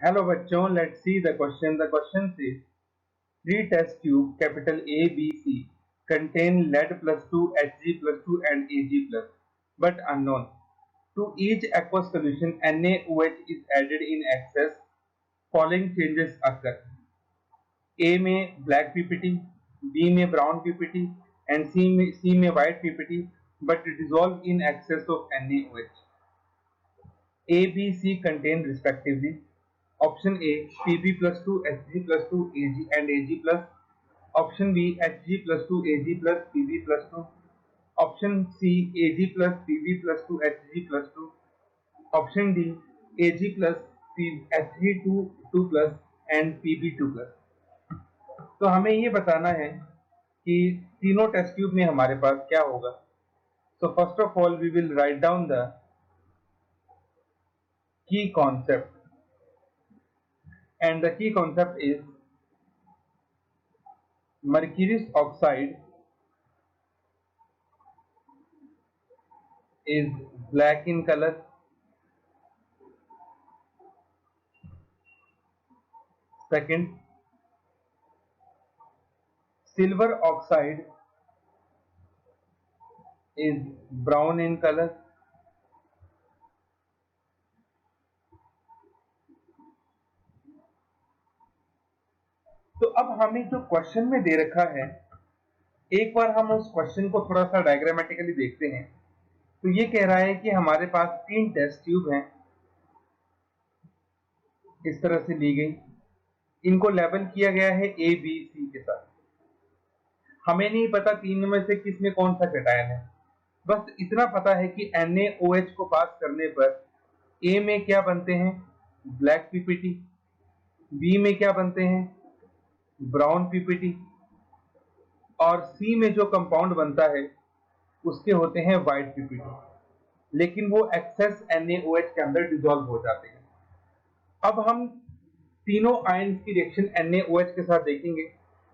Hello बच्चों, let's see the question. The question is three test tube capital A, B, C contain lead plus 2, Hg plus 2 and Ag plus but unknown. To each aqueous solution NaOH is added in excess. Following changes occur. A में black PPT, B में brown PPT and C में white PPT but dissolve in excess of NaOH. A, B, C contain respectively. Option A Pb plus 2 Hg plus 2 Ag and Ag plus. Option B Hg plus 2 Ag plus Pb plus 2. Option C Ag plus Pb plus 2 Hg plus 2. Option D Ag plus Hg 2 plus and Pb 2 plus. तो हमें ये बताना है कि तीनों test tube में हमारे पास क्या होगा. So first of all we will write down the key concept. And the key concept is mercurous oxide is black in color. Second, silver oxide is brown in color. तो अब हमें जो question में दे रखा है, एक बार हम उस क्वेश्चन को थोड़ा सा डायग्रामेटिकली देखते हैं. तो ये कह रहा है कि हमारे पास तीन टेस्ट ट्यूब हैं, इस तरह से ली गई. इनको लेबल किया गया है ए बी सी के साथ. हमें नहीं पता तीन में से किस में कौन सा कैटायन है. बस इतना पता है कि NaOH को पास करने पर ए में क्या बनते हैं, ब्लैक पीपीटी. बी में क्या बनते हैं, ब्राउन पीपीटी. और सी में जो कंपाउंड बनता है उसके होते हैं व्हाइट पीपीटी. लेकिन वो एक्सेस NaOH के अंदर डिसॉल्व हो जाते हैं. अब हम तीनों आयंस की रिएक्शन NaOH के साथ देखेंगे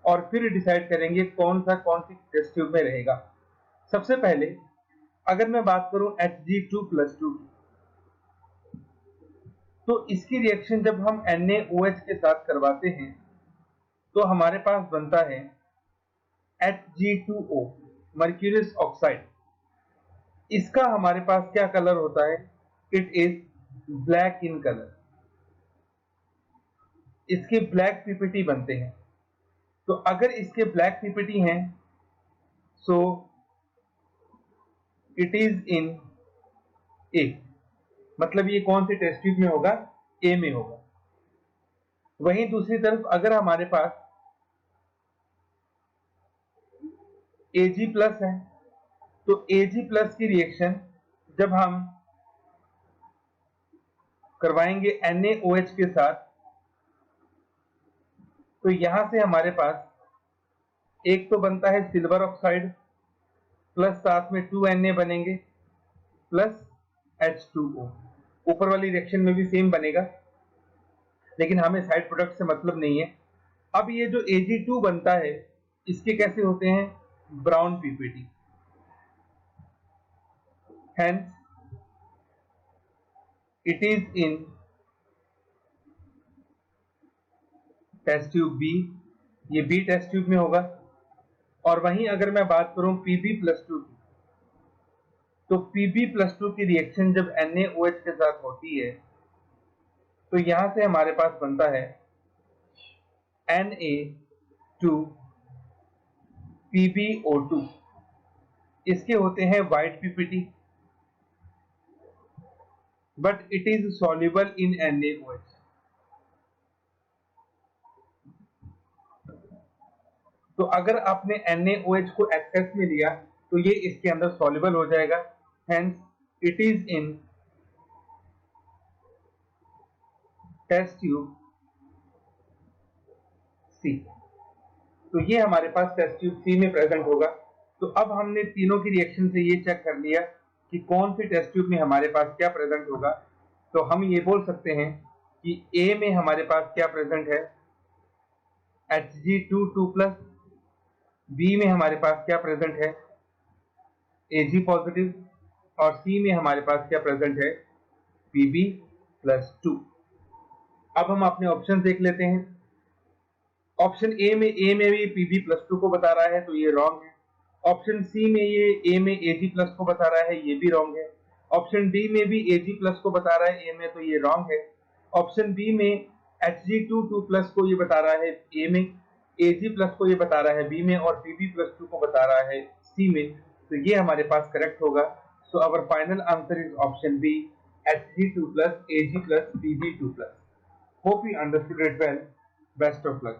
और फिर डिसाइड करेंगे कौन सी टेस्ट ट्यूब में रहेगा. सबसे पहले अगर मैं बात करूं Hg2+2 की, तो इसकी रिएक्शन जब हम NaOH के साथ करवाते हैं तो हमारे पास बनता है Hg2O, मर्क्यूरियस ऑक्साइड. इसका हमारे पास क्या कलर होता है, it is black in colour. इसके ब्लैक पीपीटी बनते हैं. तो अगर इसके ब्लैक पीपीटी हैं सो इट इज इन ए. मतलब ये कौन सी टेस्ट ट्यूब में होगा, ए में होगा. वहीं दूसरी तरफ अगर हमारे पास Ag प्लस है तो Ag प्लस की रिएक्शन जब हम करवाएंगे NaOH के साथ तो यहां से हमारे पास एक तो बनता है सिल्वर ऑक्साइड प्लस साथ में 2Na बनेंगे प्लस H2O. ऊपर वाली रिएक्शन में भी सेम बनेगा लेकिन हमें साइड प्रोडक्ट से मतलब नहीं है. अब ये जो Ag2 बनता है इसके कैसे होते हैं, brown PPT. Hence it is in test tube B. ये बी टेस्ट ट्यूब में होगा. और वहीं अगर मैं बात करूं Pb+2 की, तो Pb+2 की रिएक्शन जब NaOH के साथ होती है तो यहां से हमारे पास बनता है Na2PbO2. इसके होते हैं white PPT but it is soluble in NaOH. तो अगर आपने NaOH को एक्सेस में लिया तो ये इसके अंदर सॉल्युबल हो जाएगा. Hence it is in test tube C. तो ये हमारे पास टेस्ट ट्यूब सी में प्रेजेंट होगा. तो अब हमने तीनों की रिएक्शन से ये चेक कर लिया कि कौन सी टेस्ट ट्यूब में हमारे पास क्या प्रेजेंट होगा. तो हम ये बोल सकते हैं कि ए में हमारे पास क्या प्रेजेंट है, Hg2+. बी में हमारे पास क्या प्रेजेंट है, Ag पॉजिटिव. और सी में हमारे पास क्या प्रेजेंट है, Pb+2. अब हम अपने ऑप्शन देख लेते हैं। ऑप्शन ए में भी Pb+2 को बता रहा है, तो ये रॉन्ग है। ऑप्शन सी में ये ए में Ag+ को बता रहा है, ये भी रॉन्ग है। ऑप्शन डी में भी Ag+ को बता रहा है ए में, तो ये रॉन्ग है। ऑप्शन बी में Hg2 को ये बता रहा है ए में, Ag+ को ये बता रहा है बी में, और Pb+2 को बता रहा है सी में, तो ये हमारे पास करेक्ट होगा। So our final answer is option B, Hg2+, Ag+, Pb2+। Hope you understood it well. Best of luck.